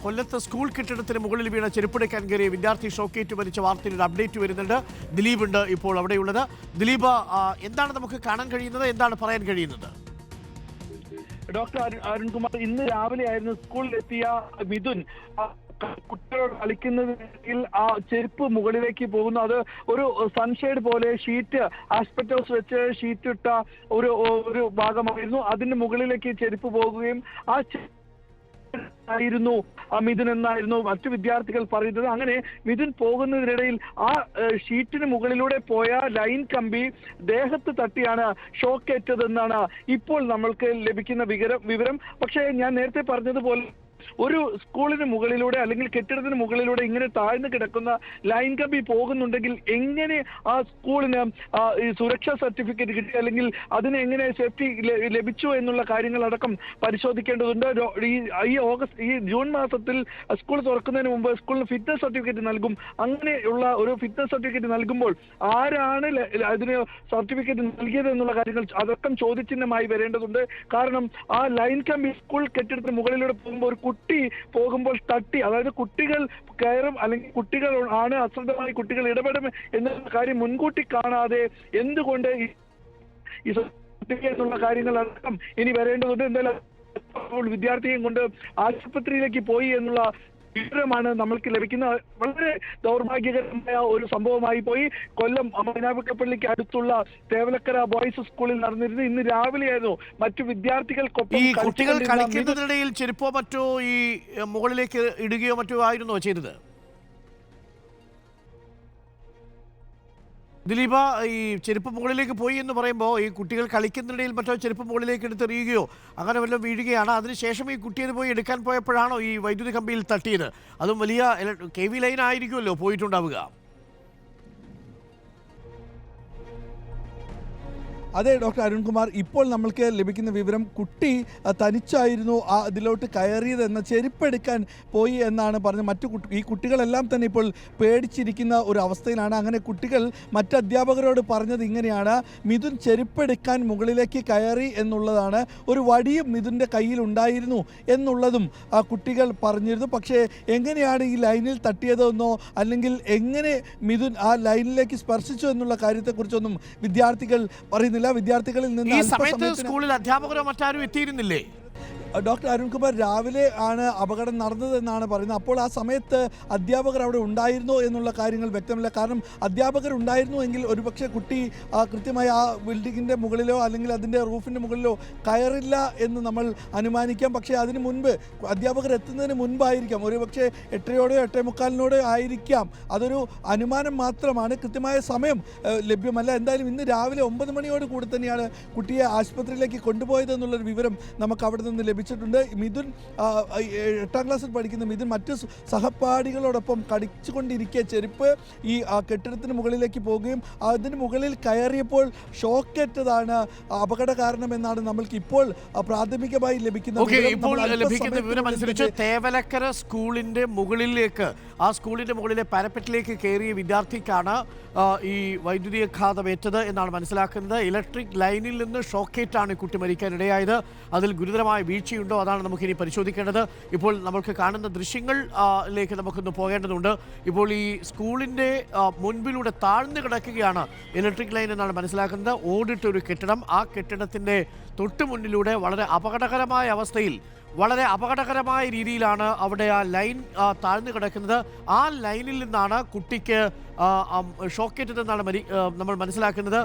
കൊല്ലത്ത് സ്കൂൾ കെട്ടിടത്തിന് മുകളിൽ വീണ ചെരുപ്പെടുക്കാൻ കയറിയ വിദ്യാർത്ഥി ഷോക്കേറ്റ് മരിച്ച വാർത്തയിൽ ഒരു അപ്ഡേറ്റ് വരുന്നുണ്ട്. ദിലീപ് ഉണ്ട് ഇപ്പോൾ അവിടെയുള്ളത്. ദിലീപ്, എന്താണ് നമുക്ക് കാണാൻ കഴിയുന്നത്, എന്താണ് പറയാൻ കഴിയുന്നത്? ഡോക്ടർ അരുൺകുമാർ, ഇന്ന് രാവിലെ ആയിരുന്നു സ്കൂളിലെത്തിയ മിഥുൻ കുട്ടികളോട് കളിക്കുന്നതിൽ ആ ചെരുപ്പ് മുകളിലേക്ക് പോകുന്നു. അത് ഒരു സൺഷെയ്ഡ് പോലെ ഷീറ്റ് ആസ്പെറ്റോസ് വെച്ച് ഷീറ്റ് ഇട്ട ഒരു ഭാഗമായിരുന്നു. അതിന് മുകളിലേക്ക് ചെരുപ്പ് പോകുകയും ആ ആയിരുന്നു മിഥുൻ എന്നായിരുന്നു മറ്റു വിദ്യാർത്ഥികൾ പറയുന്നത്. അങ്ങനെ മിഥുൻ പോകുന്നതിനിടയിൽ ആ ഷീറ്റിന് മുകളിലൂടെ പോയ ലൈൻ കമ്പി ദേഹത്ത് തട്ടിയാണ് ഷോക്കേറ്റതെന്നാണ് ഇപ്പോൾ നമ്മൾക്ക് ലഭിക്കുന്ന വിവരം. പക്ഷേ ഞാൻ നേരത്തെ പറഞ്ഞതുപോലെ ഒരു സ്കൂളിന് മുകളിലൂടെ അല്ലെങ്കിൽ കെട്ടിടത്തിന് മുകളിലൂടെ ഇങ്ങനെ താഴ്ന്നു കിടക്കുന്ന ലൈൻ കമ്പി പോകുന്നുണ്ടെങ്കിൽ എങ്ങനെ ആ സ്കൂളിന് ഈ സുരക്ഷാ സർട്ടിഫിക്കറ്റ് കിട്ടി, അല്ലെങ്കിൽ അതിന് എങ്ങനെ സേഫ്റ്റി ലഭിച്ചു എന്നുള്ള കാര്യങ്ങളടക്കം പരിശോധിക്കേണ്ടതുണ്ട്. ഈ ജൂൺ മാസത്തിൽ സ്കൂൾ തുറക്കുന്നതിന് മുമ്പ് സ്കൂളിന് ഫിറ്റ്നസ് സർട്ടിഫിക്കറ്റ് നൽകും. അങ്ങനെയുള്ള ഒരു ഫിറ്റ്നസ് സർട്ടിഫിക്കറ്റ് നൽകുമ്പോൾ ആരാണ് അതിന് സർട്ടിഫിക്കറ്റ് നൽകിയത് എന്നുള്ള കാര്യങ്ങൾ അടക്കം ചോദ്യചിഹ്നമായി വരേണ്ടതുണ്ട്. കാരണം ആ ലൈൻ കമ്പി സ്കൂൾ കെട്ടിടത്തിന് മുകളിലൂടെ പോകുമ്പോൾ ഒരു കുട്ടി പോകുമ്പോൾ തട്ടി, അതായത് കുട്ടികൾ കയറും അല്ലെങ്കിൽ കുട്ടികൾ ആണ് അശ്രദ്ധമായി കുട്ടികൾ ഇടപെടും എന്നുള്ള കാര്യം മുൻകൂട്ടി കാണാതെ എന്തുകൊണ്ട് എന്നുള്ള കാര്യങ്ങൾ അടക്കം ഇനി വരേണ്ടതുണ്ട്. എന്തായാലും വിദ്യാർത്ഥിയെയും കൊണ്ട് ആശുപത്രിയിലേക്ക് പോയി എന്നുള്ള വിവരമാണ് നമ്മൾക്ക് ലഭിക്കുന്നത്. വളരെ ദൗർഭാഗ്യകരമായ ഒരു സംഭവമായി പോയി. കൊല്ലം മൈനാവിക്കപ്പള്ളിക്ക് അടുത്തുള്ള തേവലക്കര ബോയ്സ് സ്കൂളിൽ നടന്നിരുന്നു. ഇന്ന് രാവിലെയായിരുന്നു മറ്റു വിദ്യാർത്ഥികൾക്കൊപ്പം ഈ കുട്ടികൾ കളിക്കുന്നതിനിടയിൽ ചെരുപ്പോ മറ്റോ ഈ മുകളിലേക്ക് ഇടുകയോ മറ്റോ ആയിരുന്നോ ചെയ്തത്? ദിലീപ, ഈ ചെരുപ്പ് മുകളിലേക്ക് പോയി എന്ന് പറയുമ്പോൾ ഈ കുട്ടികൾ കളിക്കുന്നതിനിടയിൽ മറ്റോ ചെരുപ്പ് മുകളിലേക്ക് എടുത്തെറിയുകയോ അങ്ങനെ വല്ലതും വീഴുകയാണ്? അതിനുശേഷം ഈ കുട്ടിയെ പോയി എടുക്കാൻ പോയപ്പോഴാണോ ഈ വൈദ്യുതി കമ്പിയിൽ തട്ടിയത്? അതും വലിയ KV ലൈൻ ആയിരിക്കുമല്ലോ പോയിട്ടുണ്ടാവുക. അതെ ഡോക്ടർ അരുൺകുമാർ, ഇപ്പോൾ നമ്മൾക്ക് ലഭിക്കുന്ന വിവരം കുട്ടി തനിച്ചായിരുന്നു അതിലോട്ട് കയറിയതെന്ന്, ചെരുപ്പെടുക്കാൻ പോയി എന്നാണ് പറഞ്ഞത്. ഈ കുട്ടികളെല്ലാം തന്നെ ഇപ്പോൾ പേടിച്ചിരിക്കുന്ന ഒരു അവസ്ഥയിലാണ്. അങ്ങനെ കുട്ടികൾ മറ്റ് അധ്യാപകരോട് പറഞ്ഞത് ഇങ്ങനെയാണ്: മിഥുൻ ചെരുപ്പെടുക്കാൻ മുകളിലേക്ക് കയറി എന്നുള്ളതാണ്. ഒരു വടിയും മിഥുൻ്റെ കയ്യിലുണ്ടായിരുന്നു എന്നുള്ളതും കുട്ടികൾ പറഞ്ഞിരുന്നു. പക്ഷേ എങ്ങനെയാണ് ഈ ലൈനിൽ തട്ടിയതെന്നോ അല്ലെങ്കിൽ എങ്ങനെ മിഥുൻ ആ ലൈനിലേക്ക് സ്പർശിച്ചു എന്നുള്ള കാര്യത്തെക്കുറിച്ചൊന്നും വിദ്യാർത്ഥികൾ പറയുന്നില്ല. വിദ്യാർത്ഥികളിൽ നിന്ന് ഈ സമയത്ത് സ്കൂളിൽ അധ്യാപകരോ മറ്റാരും എത്തിയിരുന്നില്ലേ? ഡോക്ടർ അരുൺകുമാർ, രാവിലെ ആണ് അപകടം നടന്നതെന്നാണ് പറയുന്നത്. അപ്പോൾ ആ സമയത്ത് അധ്യാപകർ അവിടെ ഉണ്ടായിരുന്നോ എന്നുള്ള കാര്യങ്ങൾ വ്യക്തമല്ല. കാരണം അധ്യാപകർ ഉണ്ടായിരുന്നു എങ്കിൽ ഒരുപക്ഷെ കുട്ടി കൃത്യമായി ആ ബിൽഡിങ്ങിൻ്റെ മുകളിലോ അല്ലെങ്കിൽ അതിൻ്റെ റൂഫിൻ്റെ മുകളിലോ കയറില്ല എന്ന് നമ്മൾ അനുമാനിക്കാം. പക്ഷേ അതിന് മുൻപ് അധ്യാപകർ എത്തുന്നതിന് മുൻപായിരിക്കാം, ഒരുപക്ഷെ 8:30 8:45 ആയിരിക്കാം. അതൊരു അനുമാനം മാത്രമാണ്, കൃത്യമായ സമയം ലഭ്യമല്ല. എന്തായാലും ഇന്ന് രാവിലെ 9 മണിയോട് കൂടി തന്നെയാണ് കുട്ടിയെ ആശുപത്രിയിലേക്ക് കൊണ്ടുപോയതെന്നുള്ളൊരു വിവരം നമുക്ക് അവിടെ നിന്ന് ലഭിച്ചിട്ടുണ്ട്. മിഥുൻ 8ാം ക്ലാസ്സിൽ പഠിക്കുന്ന മിഥുൻ മറ്റ് സഹപാഠികളോടൊപ്പം കളിച്ചുകൊണ്ടിരിക്കെ ചെരുപ്പ് ഈ കെട്ടിടത്തിന് മുകളിലേക്ക് പോവുകയും അതിന് മുകളിൽ കയറിയപ്പോൾ ഷോക്കേറ്റതാണ് അപകട കാരണമെന്നാണ് നമ്മൾക്ക് ഇപ്പോൾ പ്രാഥമികമായി ലഭിക്കുന്ന വിവരം അനുസരിച്ച് തേവലക്കര സ്കൂളിന്റെ മുകളിലേക്ക്, ആ സ്കൂളിന്റെ മുകളിലെ പാരപ്പറ്റിലേക്ക് കയറിയ വിദ്യാർത്ഥിക്കാണ് ഈ വൈദ്യുതിഘാതമേറ്റത് എന്നാണ് മനസ്സിലാക്കുന്നത്. ഇലക്ട്രിക് ലൈനിൽ നിന്ന് ഷോക്കേറ്റാണ് കുട്ടി മരിക്കാനിടയായത്. അതിൽ ഗുരുതരമായ വീഴ്ചയുണ്ടോ അതാണ് നമുക്കിനി പരിശോധിക്കേണ്ടത്. ഇപ്പോൾ നമുക്ക് കാണുന്ന ദൃശ്യങ്ങളിലേക്ക് നമുക്കൊന്ന് പോകേണ്ടതുണ്ട്. ഇപ്പോൾ ഈ സ്കൂളിൻ്റെ മുൻപിലൂടെ താഴ്ന്നു കിടക്കുകയാണ് ഇലക്ട്രിക് ലൈൻ എന്നാണ് മനസ്സിലാക്കുന്നത്. ഓടിട്ടൊരു കെട്ടിടം, ആ കെട്ടിടത്തിൻ്റെ തൊട്ട് മുന്നിലൂടെ വളരെ അപകടകരമായ രീതിയിലാണ് അവിടെ ആ ലൈൻ താഴ്ന്നു കിടക്കുന്നത്. ആ ലൈനിൽ നിന്നാണ് കുട്ടിക്ക് ഷോക്കേറ്റതെന്നാണ് നമ്മൾ മനസ്സിലാക്കുന്നത്.